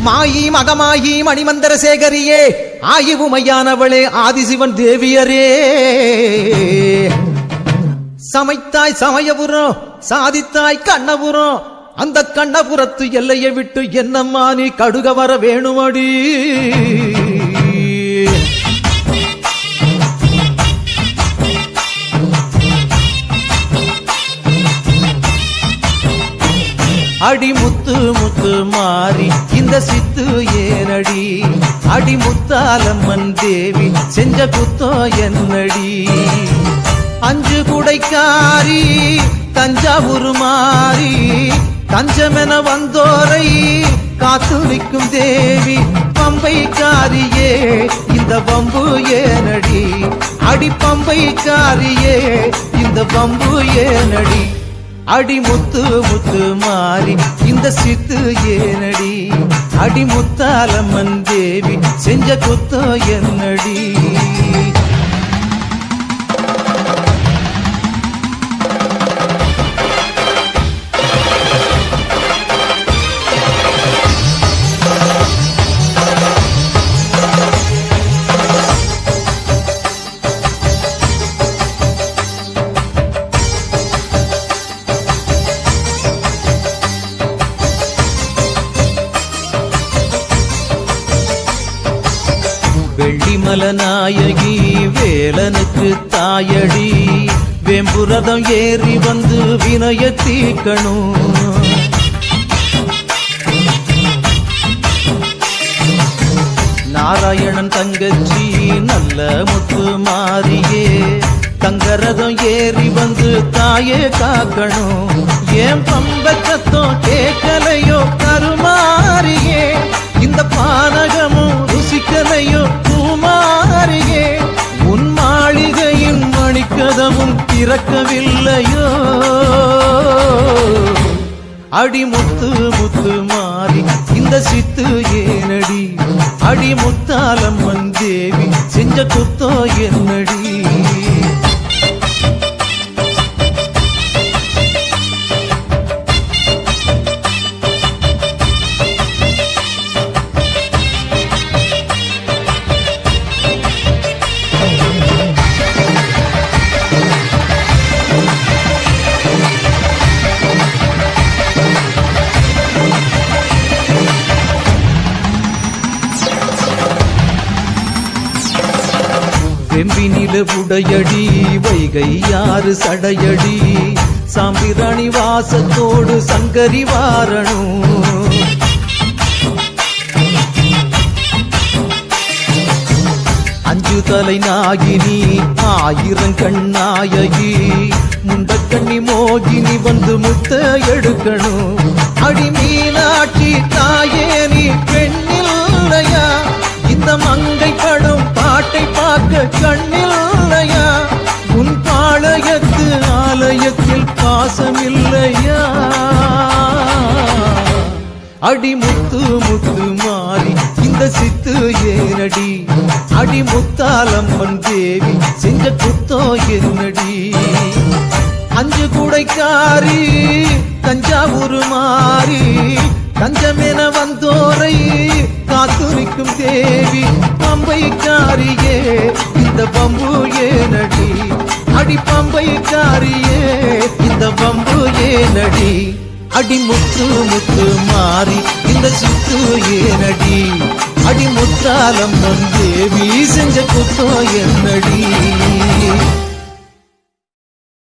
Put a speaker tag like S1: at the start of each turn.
S1: மாயி மகமாயி மணிமந்திர சேகரியே ஆயுவுமையானவளே ஆதிசிவன் தேவியரே சமைத்தாய் சமயபுரம் சாதித்தாய் கண்ணபுரம் அந்த கண்ணபுரத்து எல்லையை விட்டு என்னம்மா நீ கடுக வர வேணுமடி அடி முத்து முத்து மாறி இந்த சித்து ஏனடி அடி முத்தாலம்மன் தேவி செஞ்ச குத்தோ என்னடி அஞ்சு குடைக்காரி தஞ்சாவூர் மாறி தஞ்சமென வந்தோரை காத்து நிற்கும் தேவி பம்பைக்காரியே இந்த பம்பு ஏனடி அடி பம்பைக்காரியே இந்த பம்பு ஏனடி அடி முத்து முத்து மாறி இந்த சித்து ஏனடி அடி முத்தாலம்மன் தேவி செஞ்ச குத்தோ என்னடி வெள்ளிமலநாயகி வேலனுக்கு தாயடி வெம்புரதம் ஏறி வந்து வினய தீக்கணும் நாராயணன் தங்கச்சி நல்ல முத்து மாறியே தங்கரதம் ஏறி வந்து தாயே காக்கணும் ஏன் பம்பச்சத்தம் கேட்கலையோ கருமாறியே இந்த பானகமும் ருசிக்கலையோ பூமாரியே உன் மாளிகையின் மணிக்கதவும் திறக்கவில்லையோ அடி முத்து முத்து மாறி இந்த சித்து ஏனடி அடி முத்தாலம்மன் தேவி செஞ்ச குத்தோ என்னடி வெம்பினில உடையடி வைகை யாறு சடையடி சாம்பிராணி வாசத்தோடு சங்கரி வாரணும் அஞ்சு தலை நாகினி ஆயிரம் கண்ணாயகி முண்டக்கண்ணி மோகினி வந்து முத்த எடுக்கணும் அடி மீனாட்சி தாயே நீ பெண்ணில்லையா இந்த மங்கை படும் பாட்டை பார்க்க கண்ணில்லையா உன் பாளையத்து ஆலயத்தில் பாசமில்லையா அடி முத்து முத்து மாறி இந்த சித்து ஏனடி அடி முத்தாலம்மன் தேவி செஞ்ச குத்தோ என்னடி அஞ்சு குடைக்காரி தஞ்சாவூர் மாறி தஞ்சமென வந்தோரை காத்து நிற்கும் தேவி பம்பைக்காரியே இந்த பம்பு ஏனடி அடி பம்பைக்காரியே இந்த பம்பு ஏனடி அடி முத்து முத்து மாறி இந்த சித்து ஏனடி அடி முத்தாலம்மன் தேவி செஞ்ச குத்தோ என்னடி